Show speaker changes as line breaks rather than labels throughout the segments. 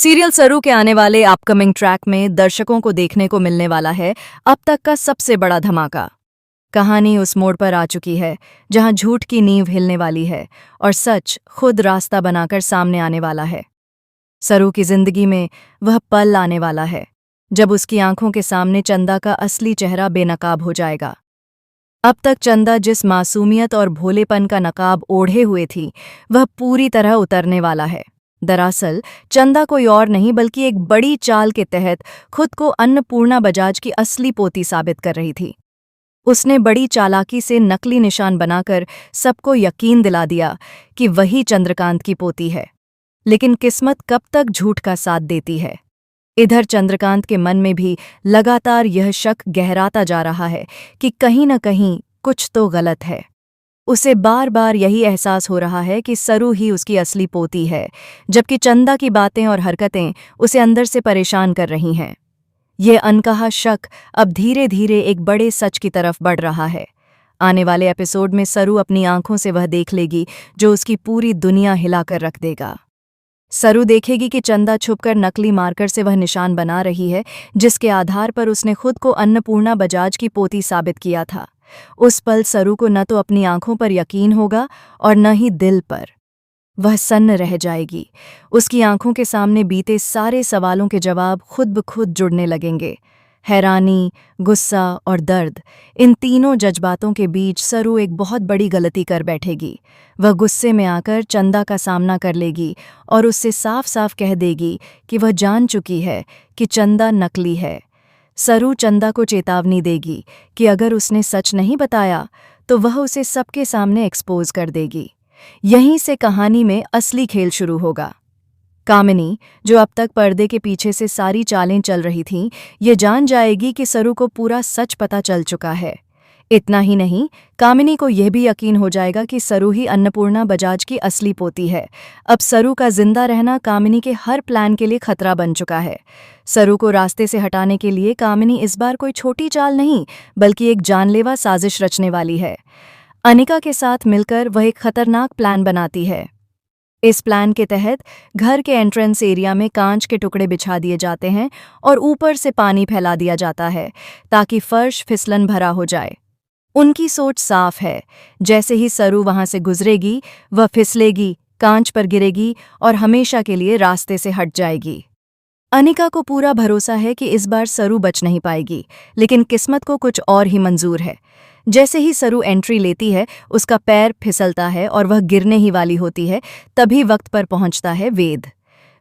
Serial सरू के आने वाले अपकमिंग ट्रैक में दर्शकों को देखने को मिलने वाला है अब तक का सबसे बड़ा धमाका। कहानी उस मोड़ पर आ चुकी है जहां झूठ की नींव हिलने वाली है और सच खुद रास्ता बनाकर सामने आने वाला है। सरू की जिंदगी में वह पल आने वाला है जब उसकी आंखों के सामने चंदा का असली चेहरा बेनकाब हो जाएगा। अब तक चंदा जिस मासूमियत और भोलेपन का नकाब ओढ़े हुए थी वह पूरी तरह उतरने वाला है। दरअसल चंदा कोई और नहीं बल्कि एक बड़ी चाल के तहत खुद को अन्नपूर्णा बजाज की असली पोती साबित कर रही थी। उसने बड़ी चालाकी से नकली निशान बनाकर सबको यकीन दिला दिया कि वही चंद्रकांत की पोती है। लेकिन किस्मत कब तक झूठ का साथ देती है। इधर चंद्रकांत के मन में भी लगातार यह शक गहराता जा रहा है कि कहीं न कहीं कुछ तो गलत है। उसे बार बार यही एहसास हो रहा है कि सरू ही उसकी असली पोती है, जबकि चंदा की बातें और हरकतें उसे अंदर से परेशान कर रही हैं। ये अनकहा शक अब धीरे धीरे एक बड़े सच की तरफ बढ़ रहा है। आने वाले एपिसोड में सरू अपनी आंखों से वह देख लेगी जो उसकी पूरी दुनिया हिलाकर रख देगा। सरू देखेगी कि चंदा छुपकर नकली मार्कर से वह निशान बना रही है जिसके आधार पर उसने खुद को अन्नपूर्णा बजाज की पोती साबित किया था। उस पल सरू को न तो अपनी आंखों पर यकीन होगा और न ही दिल पर। वह सन्न रह जाएगी। उसकी आंखों के सामने बीते सारे सवालों के जवाब खुद ब खुद जुड़ने लगेंगे। हैरानी, गुस्सा और दर्द, इन तीनों जज्बातों के बीच सरू एक बहुत बड़ी गलती कर बैठेगी। वह गुस्से में आकर चंदा का सामना कर लेगी और उससे साफ साफ कह देगी कि वह जान चुकी है कि चंदा नकली है। सरू चंदा को चेतावनी देगी कि अगर उसने सच नहीं बताया तो वह उसे सबके सामने एक्सपोज कर देगी। यहीं से कहानी में असली खेल शुरू होगा। कामिनी, जो अब तक पर्दे के पीछे से सारी चालें चल रही थीं, ये जान जाएगी कि सरू को पूरा सच पता चल चुका है। इतना ही नहीं, कामिनी को यह भी यकीन हो जाएगा कि सरू ही अन्नपूर्णा बजाज की असली पोती है। अब सरू का जिंदा रहना कामिनी के हर प्लान के लिए खतरा बन चुका है। सरू को रास्ते से हटाने के लिए कामिनी इस बार कोई छोटी चाल नहीं बल्कि एक जानलेवा साजिश रचने वाली है। अनिका के साथ मिलकर वह एक खतरनाक प्लान बनाती है। इस प्लान के तहत घर के एंट्रेंस एरिया में कांच के टुकड़े बिछा दिए जाते हैं और ऊपर से पानी फैला दिया जाता है ताकि फर्श फिसलन भरा हो जाए। उनकी सोच साफ है, जैसे ही सरू वहां से गुजरेगी वह फिसलेगी, कांच पर गिरेगी और हमेशा के लिए रास्ते से हट जाएगी। अनिका को पूरा भरोसा है कि इस बार सरू बच नहीं पाएगी, लेकिन किस्मत को कुछ और ही मंजूर है। जैसे ही सरू एंट्री लेती है उसका पैर फिसलता है और वह गिरने ही वाली होती है। तभी वक्त पर पहुंचता है वेद।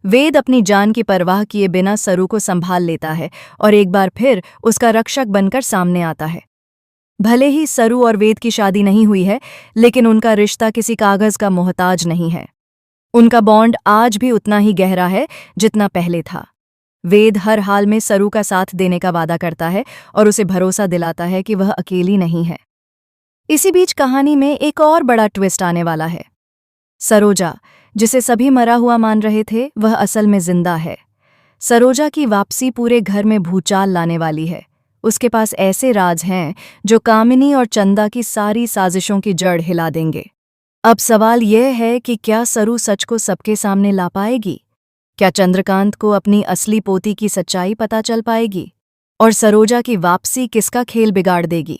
वेद अपनी जान की परवाह किए बिना सरू को संभाल लेता है और एक बार फिर उसका रक्षक बनकर सामने आता है। भले ही सरू और वेद की शादी नहीं हुई है, लेकिन उनका रिश्ता किसी कागज का मोहताज नहीं है। उनका बॉन्ड आज भी उतना ही गहरा है जितना पहले था। वेद हर हाल में सरू का साथ देने का वादा करता है और उसे भरोसा दिलाता है कि वह अकेली नहीं है। इसी बीच कहानी में एक और बड़ा ट्विस्ट आने वाला है। सरोजा, जिसे सभी मरा हुआ मान रहे थे, वह असल में जिंदा है। सरोजा की वापसी पूरे घर में भूचाल लाने वाली है। उसके पास ऐसे राज हैं जो कामिनी और चंदा की सारी साजिशों की जड़ हिला देंगे। अब सवाल यह है कि क्या सरू सच को सबके सामने ला पाएगी? क्या चंद्रकांत को अपनी असली पोती की सच्चाई पता चल पाएगी? और सरोजा की वापसी किसका खेल बिगाड़ देगी?